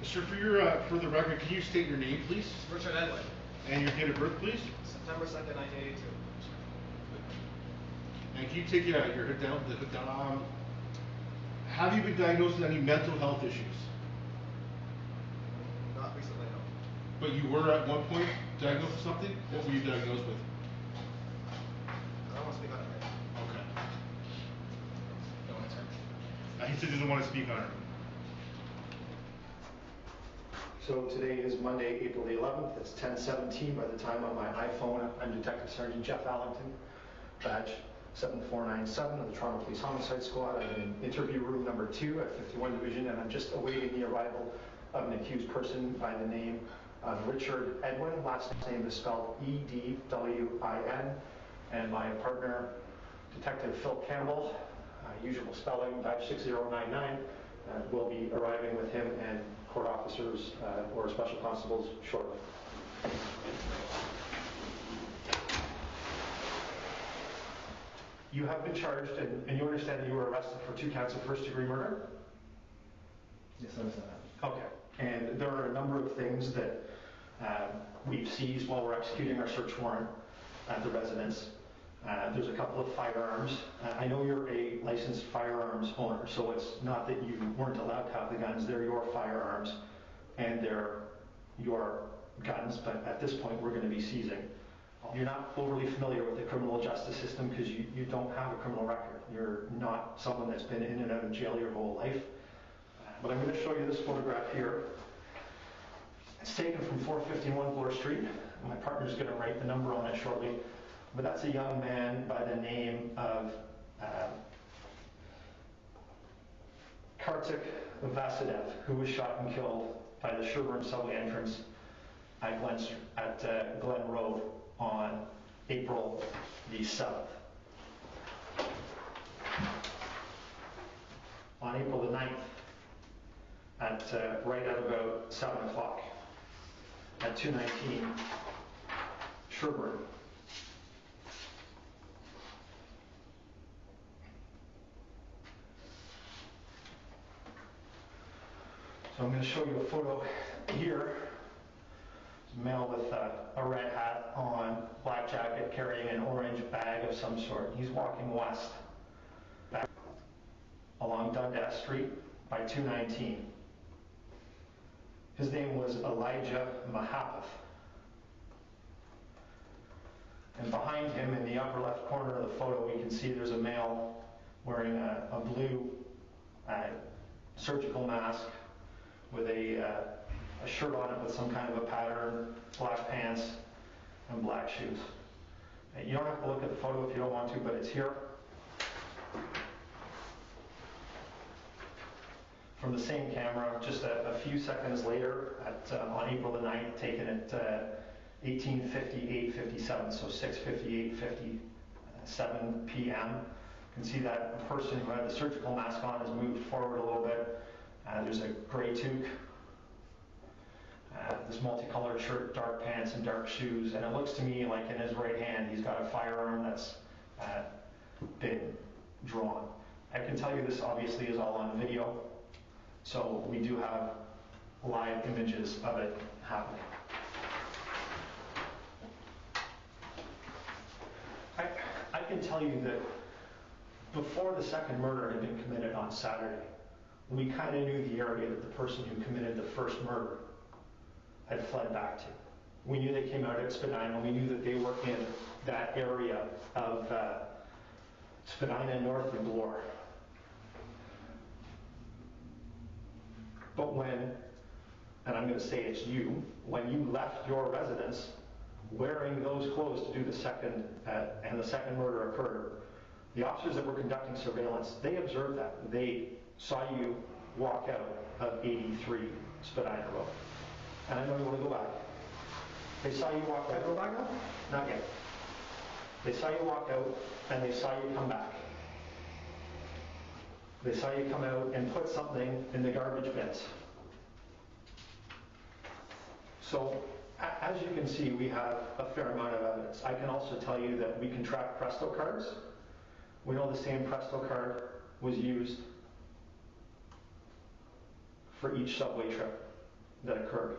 Sir, for the record, can you state your name, please? Richard Edwin. And your date of birth, please? September 2nd, 1982. And can you take your hood down? The hood down. Have you been diagnosed with any mental health issues? Not recently, no. But you were at one point diagnosed with something? What were you diagnosed with? I don't want to speak on it right now. Okay. Don't answer. He said he doesn't want to speak on it. So today is Monday, April the 11th. It's 10:17 by the time on my iPhone. I'm Detective Sergeant Jeff Allington, badge 7497 of the Toronto Police Homicide Squad. I'm in interview room number 2 at 51 Division, and I'm just awaiting the arrival of an accused person by the name of Richard Edwin. Last name is spelled E-D-W-I-N. And my partner, Detective Phil Campbell, usual spelling, badge 6099, will be arriving with him and court officers or special constables shortly. You have been charged, and you understand that you were arrested for 2 counts of first-degree murder? Yes, I understand that. Okay. And there are a number of things that we've seized while we're executing our search warrant at the residence. There's a couple of firearms. I know you're a licensed firearms owner, so it's not that you weren't allowed to have the guns. They're your firearms, and they're your guns, but at this point we're going to be seizing. You're not overly familiar with the criminal justice system because you don't have a criminal record. You're not someone that's been in and out of jail your whole life. But I'm going to show you this photograph here. It's taken from 451 Bloor Street. My partner's going to write the number on it shortly. But that's a young man by the name of Kartik Vasudev, who was shot and killed by the Sherbourne subway entrance at Glen Road on April the 7th. On April the 9th, right at about 7 o'clock, at 219 Sherbourne. So I'm going to show you a photo here. It's a male with a red hat on, black jacket, carrying an orange bag of some sort. He's walking west, back along Dundas Street by 219. His name was Elijah Mahepath. And behind him, in the upper left corner of the photo, we can see there's a male wearing a blue surgical mask with a shirt on it with some kind of a pattern, black pants, and black shoes. You don't have to look at the photo if you don't want to, but it's here. From the same camera, just a few seconds later, on April the 9th, taken at 18:58:57, so 6:58:57 p.m. You can see that the person who had the surgical mask on has moved forward a little bit. There's a gray toque, this multicolored shirt, dark pants, and dark shoes. And it looks to me like in his right hand he's got a firearm that's been drawn. I can tell you this obviously is all on video, so we do have live images of it happening. I can tell you that before the second murder had been committed on Saturday, we kind of knew the area that the person who committed the first murder had fled back to. We knew they came out at Spadina. We knew that they were in that area of Spadina north of Bloor. But when, and I'm going to say it's you, when you left your residence wearing those clothes to do the second, and the second murder occurred, the officers that were conducting surveillance, they observed that. They saw you walk out of 83 Spadina Road. And I know you want to go back. They saw you walk out. Go back now? Not yet. They saw you walk out, and they saw you come back. They saw you come out and put something in the garbage bins. So, as you can see, we have a fair amount of evidence. I can also tell you that we can track Presto cards. We know the same Presto card was used for each subway trip. that occurred.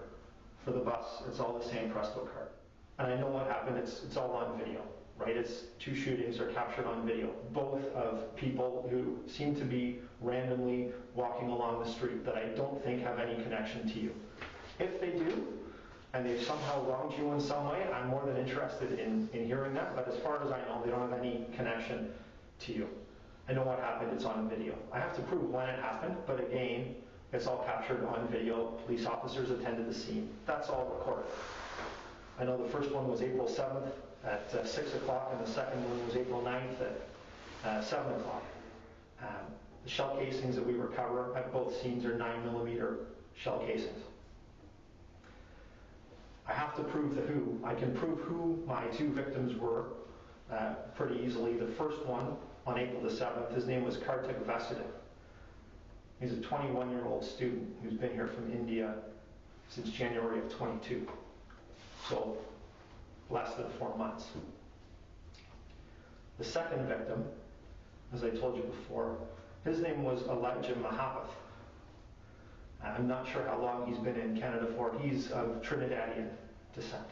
For the bus, it's all the same Presto card. And I know what happened, it's all on video, right? It's 2 shootings are captured on video, both of people who seem to be randomly walking along the street that I don't think have any connection to you. If they do, and they've somehow wronged you in some way, I'm more than interested in hearing that, but as far as I know, they don't have any connection to you. I know what happened, it's on video. I have to prove when it happened, but again, it's all captured on video. Police officers attended the scene. That's all recorded. I know the first one was April 7th at 6 o'clock, and the second one was April 9th at 7 o'clock. The shell casings that we recover at both scenes are 9mm shell casings. I have to prove the who. I can prove who my 2 victims were pretty easily. The first one, on April the 7th, his name was Kartik Vasudev. He's a 21-year-old student who's been here from India since January of 22. So, less than 4 months. The second victim, as I told you before, his name was Elijah Mahepath. I'm not sure how long he's been in Canada for. He's of Trinidadian descent.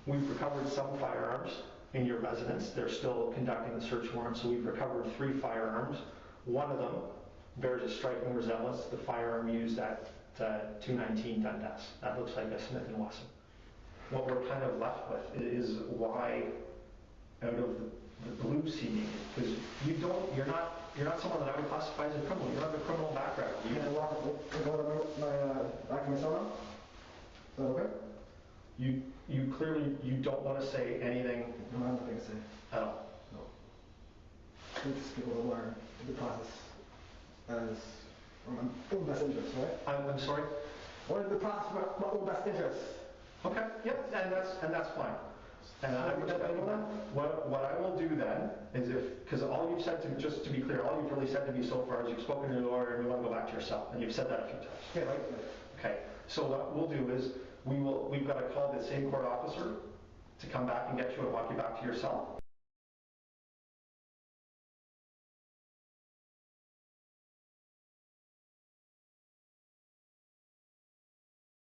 We've recovered some firearms in your residence. They're still conducting the search warrant, so we've recovered 3 firearms. One of them bears a striking resemblance to the firearm used at 219 Dundas. That looks like a Smith & Wesson. What we're kind of left with is why, out of the blue seeming, because you're not someone that I would classify as a criminal. You don't have a criminal background. Can I walk back to my cell now? Is that okay? You clearly don't want to say anything No, I have nothing to say. at all. No. Let's speak a little more the process as for my own best interest, right? I'm sorry? What is the process for my own best interest? Okay, yep, and that's fine. And I respect that. What I will do then is because all you've said to me, just to be clear, all you've really said to me so far is you've spoken to your lawyer and you want to go back to your cell, and you've said that a few times. Okay, right. Okay, so what we'll do is we've got to call the same court officer to come back and get you and walk you back to your cell.